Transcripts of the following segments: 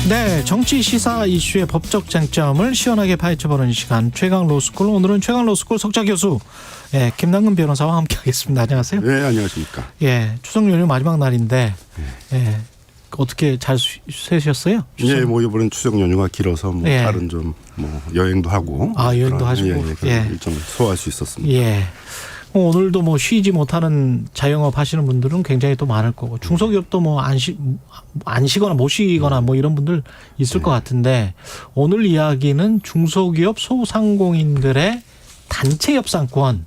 네, 정치 시사 이슈의 법적 쟁점을 시원하게 파헤쳐보는 시간 최강 로스쿨. 오늘은 최강 로스쿨 석좌 교수 김남근 변호사와 함께하겠습니다. 안녕하세요. 네, 안녕하십니까. 예, 추석 연휴 마지막 날인데 어떻게 잘 쉬셨어요? 예, 뭐 이번엔 추석 연휴가 길어서 뭐 예. 다른 좀 뭐 여행도 하고 여행도 하시고 그런 일정 소화할 수 있었습니다. 예. 오늘도 뭐 쉬지 못하는 자영업 하시는 분들은 굉장히 또 많을 거고 중소기업도 뭐 안 쉬거나 못 쉬거나 뭐 이런 분들 있을 것 같은데 오늘 이야기는 중소기업 소상공인들의 단체 협상권.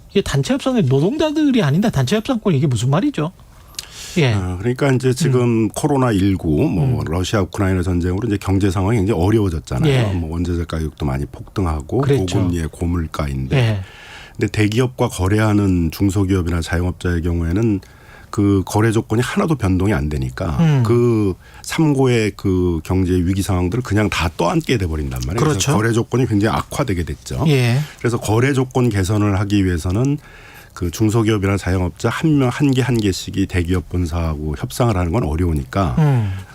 이게 단체 협상의 노동자들이 아닌데 단체 협상권 이게 무슨 말이죠? 예. 그러니까 이제 지금 코로나19 뭐 러시아 우크라이나 전쟁으로 이제 경제 상황이 굉장히 어려워졌잖아요. 예. 뭐 원자재 가격도 많이 폭등하고 그랬죠. 고금리의 고물가인데 예. 근데 대기업과 거래하는 중소기업이나 자영업자의 경우에는 그 거래 조건이 하나도 변동이 안 되니까 그 삼고의 그 경제 위기 상황들을 그냥 다 떠안게 돼 버린단 말이에요. 그렇죠. 그래서 거래 조건이 굉장히 악화되게 됐죠. 예. 그래서 거래 조건 개선을 하기 위해서는 그 중소기업이나 자영업자 한 개씩이 대기업 본사하고 협상을 하는 건 어려우니까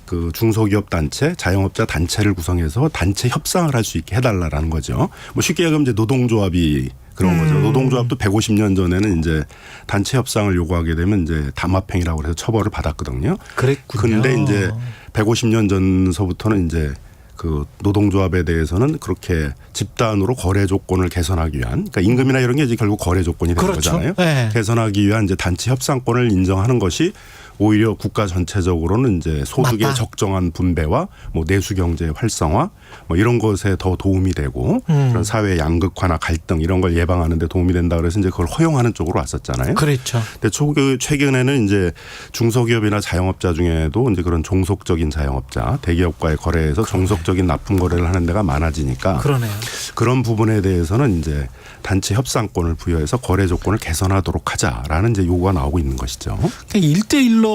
그 중소기업 단체, 자영업자 단체를 구성해서 단체 협상을 할 수 있게 해달라라는 거죠. 뭐 쉽게 얘기하면 이제 노동조합이 그런 거죠. 노동조합도 150년 전에는 이제 단체 협상을 요구하게 되면 이제 담합행위라고 해서 처벌을 받았거든요. 그랬군요. 근데 이제 150년 전서부터는 이제 그 노동조합에 대해서는 그렇게 집단으로 거래 조건을 개선하기 위한, 그러니까 임금이나 이런 게 이제 결국 거래 조건이 되는 그렇죠. 거잖아요. 네. 개선하기 위한 이제 단체 협상권을 인정하는 것이 오히려 국가 전체적으로는 이제 소득의 맞다. 적정한 분배와 뭐 내수 경제 활성화 뭐 이런 것에 더 도움이 되고 그런 사회 양극화나 갈등 이런 걸 예방하는 데 도움이 된다 그래서 이제 그걸 허용하는 쪽으로 왔었잖아요. 그렇죠. 근데 최근에는 이제 중소기업이나 자영업자 중에도 이제 그런 종속적인 자영업자, 대기업과의 거래에서 종속적인 납품 거래를 하는 데가 많아지니까 그러네요. 그런 부분에 대해서는 이제 단체 협상권을 부여해서 거래 조건을 개선하도록 하자라는 이제 요구가 나오고 있는 것이죠. 1대1로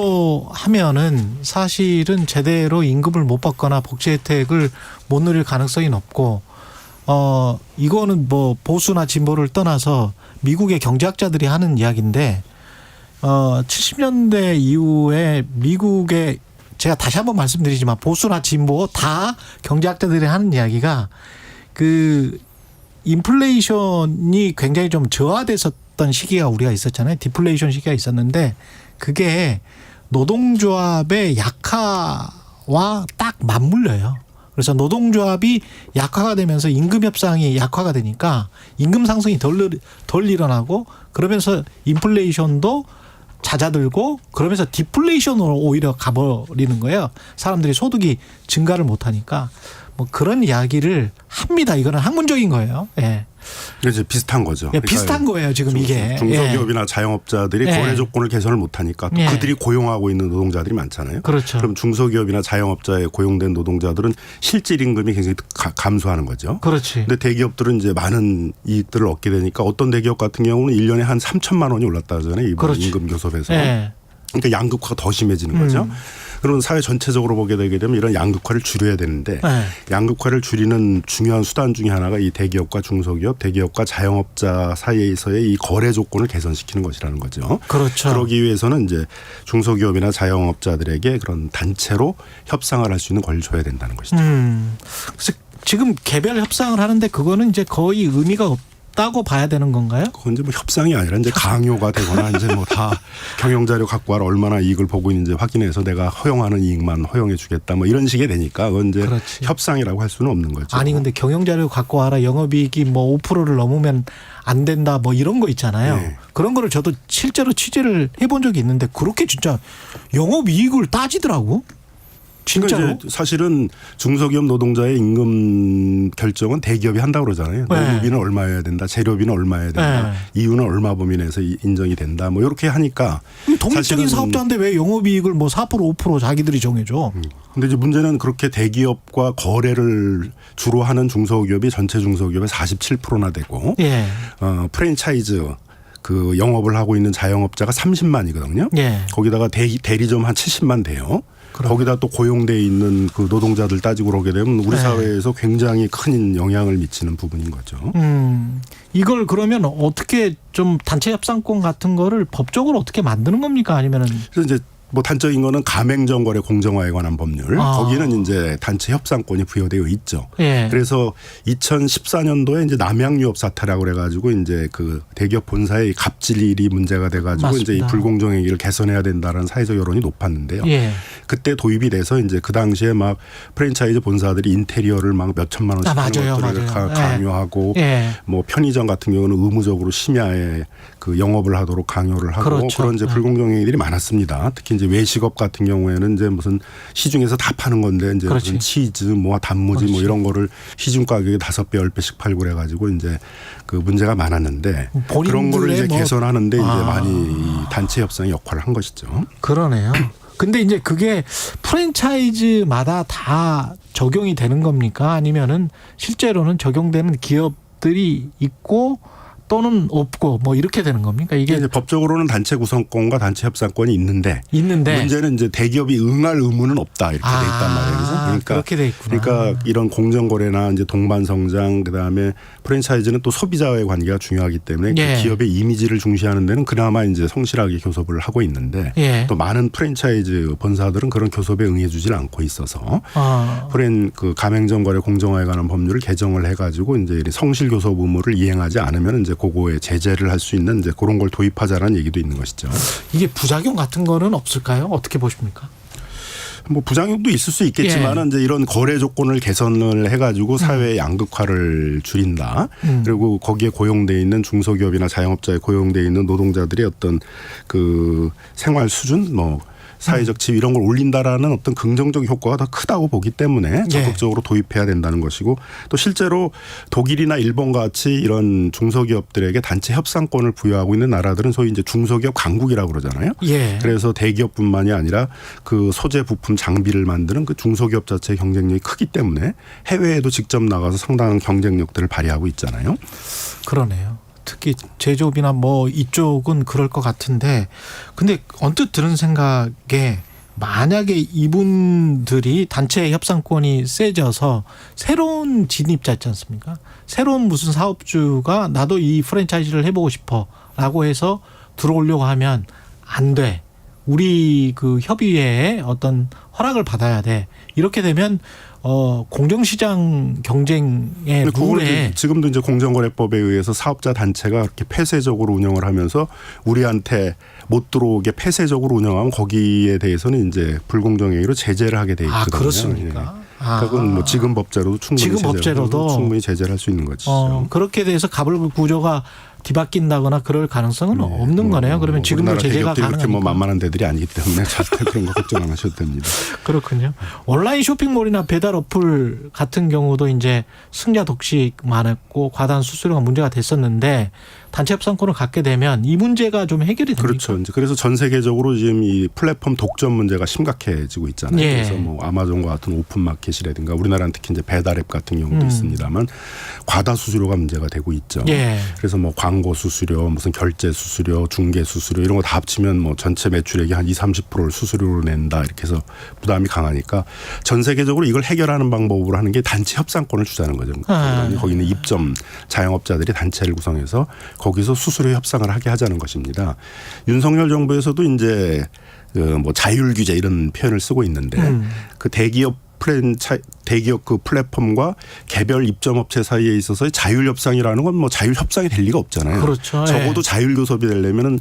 하면은 사실은 제대로 임금을 못 받거나 복지 혜택을 못 누릴 가능성이 높고 이거는 뭐 보수나 진보를 떠나서 미국의 경제학자들이 하는 이야기인데 70년대 이후에 미국의 제가 다시 한번 말씀드리지만 보수나 진보 다 경제학자들이 하는 이야기가 그 인플레이션이 굉장히 좀 저하됐었던 시기가 우리가 있었잖아요. 디플레이션 시기가 있었는데 그게 노동조합의 약화와 딱 맞물려요. 그래서 노동조합이 약화가 되면서 임금 협상이 약화가 되니까 임금 상승이 덜 일어나고 그러면서 인플레이션도 잦아들고 그러면서 디플레이션으로 오히려 가버리는 거예요. 사람들이 소득이 증가를 못하니까 뭐 그런 이야기를 합니다. 이거는 학문적인 거예요. 예. 이제 비슷한 거죠. 예, 비슷한 거예요. 지금 이게. 중소기업이나 자영업자들이 예. 거래 조건을 개선을 못하니까 또 예. 그들이 고용하고 있는 노동자들이 많잖아요. 그렇죠. 그럼 중소기업이나 자영업자에 고용된 노동자들은 실질 임금이 굉장히 감소하는 거죠. 그렇지. 근데 대기업들은 이제 많은 이익들을 얻게 되니까 어떤 대기업 같은 경우는 1년에 한 3천만 원이 올랐다 하잖아요. 이번 그렇지. 임금 교섭에서. 예. 그러니까 양극화가 더 심해지는 거죠. 그러면 사회 전체적으로 보게 되게 되면 이런 양극화를 줄여야 되는데 양극화를 줄이는 중요한 수단 중에 하나가 이 대기업과 중소기업, 대기업과 자영업자 사이에서의 이 거래 조건을 개선시키는 것이라는 거죠. 그렇죠. 그러기 위해서는 이제 중소기업이나 자영업자들에게 그런 단체로 협상을 할 수 있는 권리를 줘야 된다는 것이죠. 그래서 지금 개별 협상을 하는데 그거는 이제 거의 의미가 없다고 봐야 되는 건가요? 그건 이제 뭐 협상이 아니라 이제 강요가 되거나 이제 뭐 다 경영자료 갖고 와라 얼마나 이익을 보고 있는지 확인해서 내가 허용하는 이익만 허용해 주겠다 뭐 이런 식이 되니까 그건 이제 그렇지. 협상이라고 할 수는 없는 거죠. 아니 근데 경영자료 갖고 와라 영업이익이 뭐 5%를 넘으면 안 된다 뭐 이런 거 있잖아요. 네. 그런 거를 저도 실제로 취재를 해본 적이 있는데 그렇게 진짜 영업이익을 따지더라고. 진짜로? 그러니까 이제 사실은 중소기업 노동자의 임금 결정은 대기업이 한다고 그러잖아요. 네. 노무비는 얼마여야 된다. 재료비는 얼마여야 된다. 네. 이유는 얼마 범위 내에서 인정이 된다. 뭐 이렇게 하니까. 독립적인 사업자인데 왜 영업이익을 뭐 4% 5% 자기들이 정해줘. 근데 이제 문제는 그렇게 대기업과 거래를 주로 하는 중소기업이 전체 중소기업의 47%나 되고 예. 프랜차이즈 그 영업을 하고 있는 자영업자가 30만이거든요. 예. 거기다가 대리점 한 70만 돼요. 그럼. 거기다 또 고용돼 있는 그 노동자들 따지고 그러게 되면 우리 네. 사회에서 굉장히 큰 영향을 미치는 부분인 거죠. 이걸 그러면 어떻게 좀 단체 협상권 같은 거를 법적으로 어떻게 만드는 겁니까? 아니면은 그래서 이제 뭐 단적인 거는 가맹점거래 공정화에 관한 법률. 거기는 이제 단체 협상권이 부여되어 있죠. 예. 그래서 2014년도에 이제 남양유업 사태라고 그래가지고 이제 그 대기업 본사의 갑질일이 문제가 돼가지고 맞습니다. 이제 이 불공정행위를 개선해야 된다라는 사회적 여론이 높았는데요. 예. 그때 도입이 돼서 이제 그 당시에 막 프랜차이즈 본사들이 인테리어를 막 몇 천만 원씩 하는 것들을 강요하고 예. 뭐 편의점 같은 경우는 의무적으로 심야에 그 영업을 하도록 강요를 하고 그렇죠. 그런 이제 불공정행위들이 많았습니다. 특히 이제 외식업 같은 경우에는 이제 무슨 시중에서 다 파는 건데 이제 그렇지. 무슨 치즈 뭐 단무지 그렇지. 뭐 이런 거를 시중 가격에 5배 10배씩 팔고 그래가지고 이제 그 문제가 많았는데 그런 거를 이제 뭐 개선하는데 이제 많이 이 단체 협상의 역할을 한 것이죠. 그러네요. 근데 이제 그게 프랜차이즈마다 다 적용이 되는 겁니까? 아니면은 실제로는 적용되는 기업들이 있고 또는 없고 뭐 이렇게 되는 겁니까? 이게 이제 법적으로는 단체 구성권과 단체 협상권이 있는데 문제는 이제 대기업이 응할 의무는 없다 이렇게 돼 있단 말이에요. 그러니까 그렇게 돼 있구나. 그러니까 이런 공정거래나 이제 동반성장 그다음에 프랜차이즈는 또 소비자와의 관계가 중요하기 때문에 예. 그 기업의 이미지를 중시하는 데는 그나마 이제 성실하게 교섭을 하고 있는데 예. 또 많은 프랜차이즈 본사들은 그런 교섭에 응해주질 않고 있어서 그 가맹점거래 공정화에 관한 법률을 개정을 해가지고 이제 성실 교섭 의무를 이행하지 않으면 이제 그거에 제재를 할 수 있는 이제 그런 걸 도입하자라는 얘기도 있는 것이죠. 이게 부작용 같은 거는 없을까요? 어떻게 보십니까? 뭐 부작용도 있을 수 있겠지만은 이제 이런 거래 조건을 개선을 해가지고 사회의 양극화를 줄인다. 그리고 거기에 고용돼 있는 중소기업이나 자영업자에 고용돼 있는 노동자들의 어떤 그 생활 수준 뭐 사회적 지위 이런 걸 올린다라는 어떤 긍정적 효과가 더 크다고 보기 때문에 적극적으로 도입해야 된다는 것이고 또 실제로 독일이나 일본 같이 이런 중소기업들에게 단체 협상권을 부여하고 있는 나라들은 소위 이제 중소기업 강국이라고 그러잖아요. 예. 그래서 대기업뿐만이 아니라 그 소재 부품 장비를 만드는 그 중소기업 자체의 경쟁력이 크기 때문에 해외에도 직접 나가서 상당한 경쟁력들을 발휘하고 있잖아요. 그러네요. 특히 제조업이나 뭐 이쪽은 그럴 것 같은데 근데 언뜻 드는 생각에 만약에 이분들이 단체 협상권이 세져서 새로운 진입자 있지 않습니까? 새로운 무슨 사업주가 나도 이 프랜차이즈를 해보고 싶어라고 해서 들어오려고 하면 안 돼. 우리 그 협의회에 어떤 허락을 받아야 돼. 이렇게 되면 공정시장 경쟁의 룰에 지금도 이제 공정거래법에 의해서 사업자 단체가 그렇게 폐쇄적으로 운영을 하면서 우리한테 못 들어오게 폐쇄적으로 운영하면 거기에 대해서는 이제 불공정행위로 제재를 하게 돼 있거든요. 그렇습니까? 그건 뭐 지금 법제로도 충분히 제재를 할 수 있는 것이죠. 그렇게 돼서 가불 구조가 뒤바뀐다거나 그럴 가능성은 없는 거네요. 그러면 지금도 제재가 가능하니까. 그렇게 뭐 만만한 데들이 아니기 때문에 절대 그런 거 걱정 안 하셔도 됩니다. 그렇군요. 온라인 쇼핑몰이나 배달 어플 같은 경우도 이제 승자 독식 많았고 과다한 수수료가 문제가 됐었는데 단체 협상권을 갖게 되면 이 문제가 좀 해결이 됩니까? 그렇죠. 이제 그래서 전 세계적으로 지금 이 플랫폼 독점 문제가 심각해지고 있잖아요. 예. 그래서 뭐 아마존과 같은 오픈 마켓이라든가 우리나라는 특히 이제 배달앱 같은 경우도 있습니다만 과다 수수료가 문제가 되고 있죠. 예. 그래서 뭐 광고 수수료, 무슨 결제 수수료, 중개 수수료 이런 거 다 합치면 뭐 전체 매출액이 한 20-30%를 수수료로 낸다 이렇게 해서 부담이 강하니까 전 세계적으로 이걸 해결하는 방법으로 하는 게 단체 협상권을 주자는 거죠. 거기는 입점 자영업자들이 단체를 구성해서 거기서 수수료 협상을 하게 하자는 것입니다. 윤석열 정부에서도 이제 뭐 자율 규제 이런 표현을 쓰고 있는데 그 대기업 그 플랫폼과 개별 입점업체 사이에 있어서 자율 협상이라는 건 뭐 자율 협상이 될 리가 없잖아요. 그렇죠. 적어도 자율 교섭이 되려면은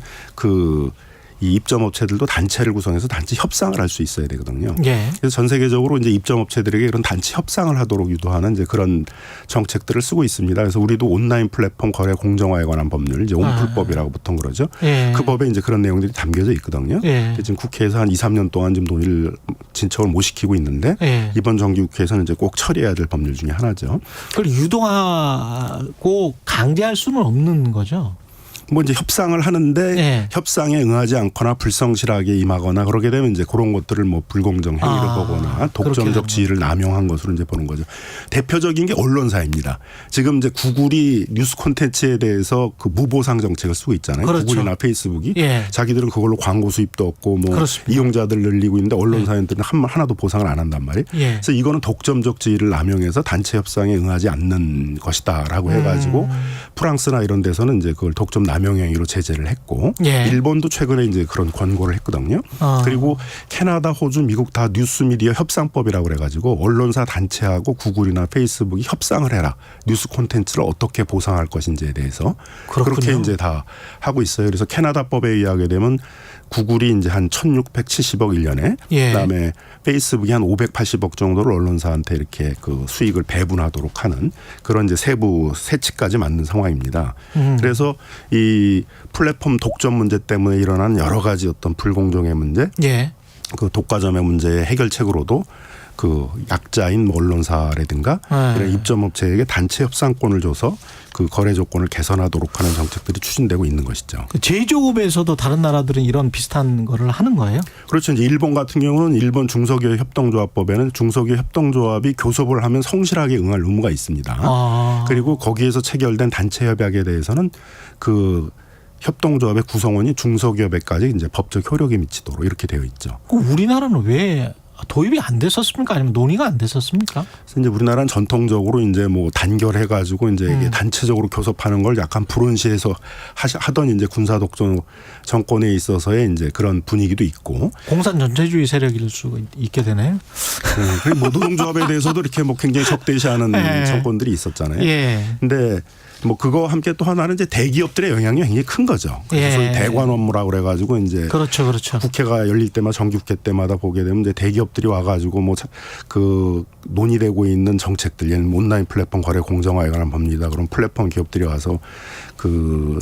이 입점업체들도 단체를 구성해서 단체 협상을 할 수 있어야 되거든요. 예. 그래서 전 세계적으로 이제 입점업체들에게 이런 단체 협상을 하도록 유도하는 이제 그런 정책들을 쓰고 있습니다. 그래서 우리도 온라인 플랫폼 거래 공정화에 관한 법률, 이제 온플법이라고 보통 그러죠. 예. 그 법에 이제 그런 내용들이 담겨져 있거든요. 예. 지금 국회에서 한 2-3년 동안 지금 논의를 진척을 못 시키고 있는데 예. 이번 정기국회에서는 이제 꼭 처리해야 될 법률 중에 하나죠. 그걸 유도하고 강제할 수는 없는 거죠. 뭐 이제 협상을 하는데 예. 협상에 응하지 않거나 불성실하게 임하거나 그러게 되면 이제 그런 것들을 뭐 불공정 행위를 보거나 독점적 지위를 남용한 것으로 이제 보는 거죠. 대표적인 게 언론사입니다. 지금 이제 구글이 뉴스 콘텐츠에 대해서 그 무보상 정책을 쓰고 있잖아요. 그렇죠. 구글이나 페이스북이 예. 자기들은 그걸로 광고 수입도 없고 뭐 그렇습니다. 이용자들 늘리고 있는데 언론사들은 하나도 보상을 안 한단 말이에요. 예. 그래서 이거는 독점적 지위를 남용해서 단체 협상에 응하지 않는 것이다라고 해가지고 프랑스나 이런 데서는 이제 그걸 독점 남용 행위로 제재를 했고 예. 일본도 최근에 이제 그런 권고를 했거든요. 그리고 캐나다, 호주, 미국 다 뉴스미디어 협상법이라고 그래가지고 언론사 단체하고 구글이나 페이스북이 협상을 해라. 뉴스 콘텐츠를 어떻게 보상할 것인지에 대해서 그렇군요. 그렇게 이제 다 하고 있어요. 그래서 캐나다법에 의하게 되면 구글이 이제 한 1,670억 1년에 예. 그다음에 페이스북이 한 580억 정도를 언론사한테 이렇게 그 수익을 배분하도록 하는 그런 이제 세부 세치까지 맞는 상황입니다. 그래서 이 플랫폼 독점 문제 때문에 일어난 여러 가지 어떤 불공정의 문제, 예. 그 독과점의 문제의 해결책으로도 그 약자인 뭐 언론사라든가 이런 입점업체에게 단체 협상권을 줘서 그 거래 조건을 개선하도록 하는 정책들이 추진되고 있는 것이죠. 그 제조업에서도 다른 나라들은 이런 비슷한 거를 하는 거예요? 그렇죠. 이제 일본 같은 경우는 일본 중소기업 협동조합법에는 중소기업 협동조합이 교섭을 하면 성실하게 응할 의무가 있습니다. 그리고 거기에서 체결된 단체 협약에 대해서는 그 협동조합의 구성원이 중소기업에까지 이제 법적 효력이 미치도록 이렇게 되어 있죠. 그 우리나라는 왜 도입이 안 됐었습니까? 아니면 논의가 안 됐었습니까? 그래서 이제 우리나라는 전통적으로 이제 뭐 단결해가지고 이제 이게 단체적으로 교섭하는 걸 약간 불온시해서 하던 이제 군사 독재 정권에 있어서의 이제 그런 분위기도 있고. 공산 전체주의 세력일 수 있게 되네요. 그리고 뭐 노동조합에 대해서도 이렇게 뭐 굉장히 적대시하는 예. 정권들이 있었잖아요. 예. 근데 뭐 그거 함께 또 하나는 이제 대기업들의 영향이 굉장히 큰 거죠. 그래서 예. 소위 대관 업무라고 그래가지고 이제 그렇죠, 그렇죠. 국회가 열릴 때마다 정기국회 때마다 보게 되면 이제 대기업들이 와가지고 뭐 그 논의되고 있는 정책들, 예를 들면 온라인 플랫폼 거래 공정화에 관한 법리다. 그럼 플랫폼 기업들이 와서 그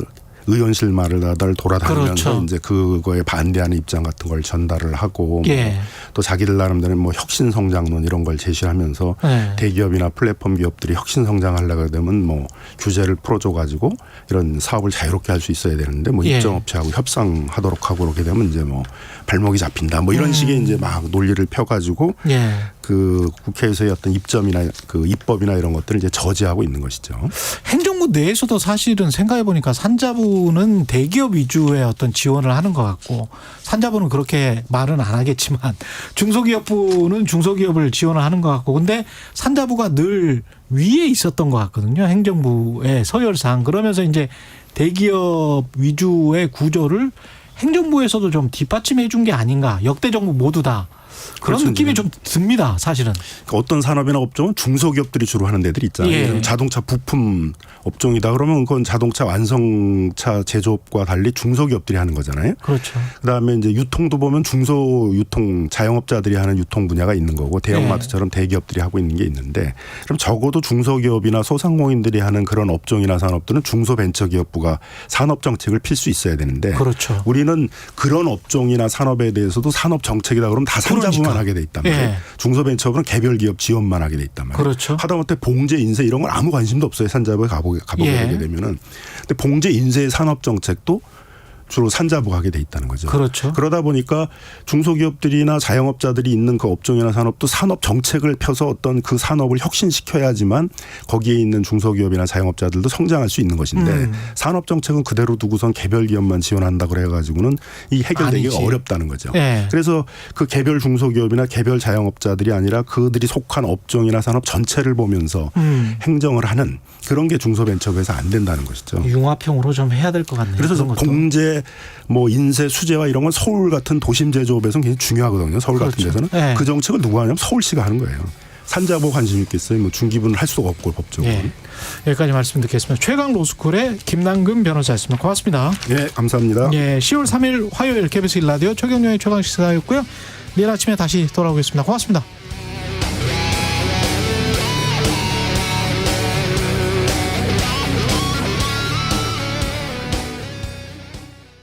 의원실마다를 돌아다니면서 그렇죠. 이제 그거에 반대하는 입장 같은 걸 전달을 하고 예. 뭐 또 자기들 나름대로 뭐 혁신 성장론 이런 걸 제시하면서 예. 대기업이나 플랫폼 기업들이 혁신 성장하려고 되면 뭐 규제를 풀어줘 가지고 이런 사업을 자유롭게 할 수 있어야 되는데 뭐 예. 입점업체하고 협상하도록 하고 그렇게 되면 이제 뭐 발목이 잡힌다 뭐 이런 식의 이제 막 논리를 펴가지고 예. 그 국회에서의 어떤 입점이나 그 입법이나 이런 것들을 이제 저지하고 있는 것이죠. 행정부 내에서도 사실은 생각해 보니까 산자부는 대기업 위주의 어떤 지원을 하는 것 같고 산자부는 그렇게 말은 안 하겠지만 중소기업부는 중소기업을 지원을 하는 것 같고 근데 산자부가 늘 위에 있었던 것 같거든요. 행정부의 서열상. 그러면서 이제 대기업 위주의 구조를 행정부에서도 좀 뒷받침해 준 게 아닌가. 역대 정부 모두 다. 그런 그렇죠. 느낌이 좀 듭니다. 사실은. 그러니까 어떤 산업이나 업종은 중소기업들이 주로 하는 데들이 있잖아요. 예. 예를 들면 자동차 부품 업종이다 그러면 그건 자동차 완성차 제조업과 달리 중소기업들이 하는 거잖아요. 그렇죠. 그다음에 이제 유통도 보면 중소 유통 자영업자들이 하는 유통 분야가 있는 거고 대형마트처럼 대기업들이 하고 있는 게 있는데 그럼 적어도 중소기업이나 소상공인들이 하는 그런 업종이나 산업들은 중소벤처기업부가 산업 정책을 필 수 있어야 되는데 그렇죠. 우리는 그런 업종이나 산업에 대해서도 산업 정책이다 그러면 다 산자부만 하게 돼 있단 말이에요. 예. 중소벤처업은 개별 기업 지원만 하게 돼 있단 말이에요. 그렇죠. 하다못해 봉제 인쇄 이런 건 아무 관심도 없어요. 산자부에 가보게 예. 하게 되면은. 근데 봉제 인쇄 산업 정책도 주로 산자부가 하게 돼 있다는 거죠. 그렇죠. 그러다 보니까 중소기업들이나 자영업자들이 있는 그 업종이나 산업도 산업 정책을 펴서 어떤 그 산업을 혁신시켜야지만 거기에 있는 중소기업이나 자영업자들도 성장할 수 있는 것인데 산업 정책은 그대로 두고선 개별 기업만 지원한다 그래가지고는 이 해결되기가 아니지. 어렵다는 거죠. 예. 그래서 그 개별 중소기업이나 개별 자영업자들이 아니라 그들이 속한 업종이나 산업 전체를 보면서 행정을 하는 그런 게 중소벤처부에서 안 된다는 것이죠. 융합형으로 좀 해야 될 것 같네요. 그래서 그런 것도. 공제, 뭐 인쇄, 수제화 이런 건 서울 같은 도심 제조업에서는 굉장히 중요하거든요. 서울 같은 그렇죠. 데서는 네. 그 정책을 누가 하냐면 서울시가 하는 거예요. 산자부 관심 있겠어요. 뭐 중기부는 할 수가 없고 법적으로. 예. 여기까지 말씀 듣겠습니다. 최강 로스쿨의 김남근 변호사였습니다. 고맙습니다. 예, 감사합니다. 예, 10월 3일 화요일 KBS 1라디오 최경영의 최강시사였고요. 내일 아침에 다시 돌아오겠습니다. 고맙습니다.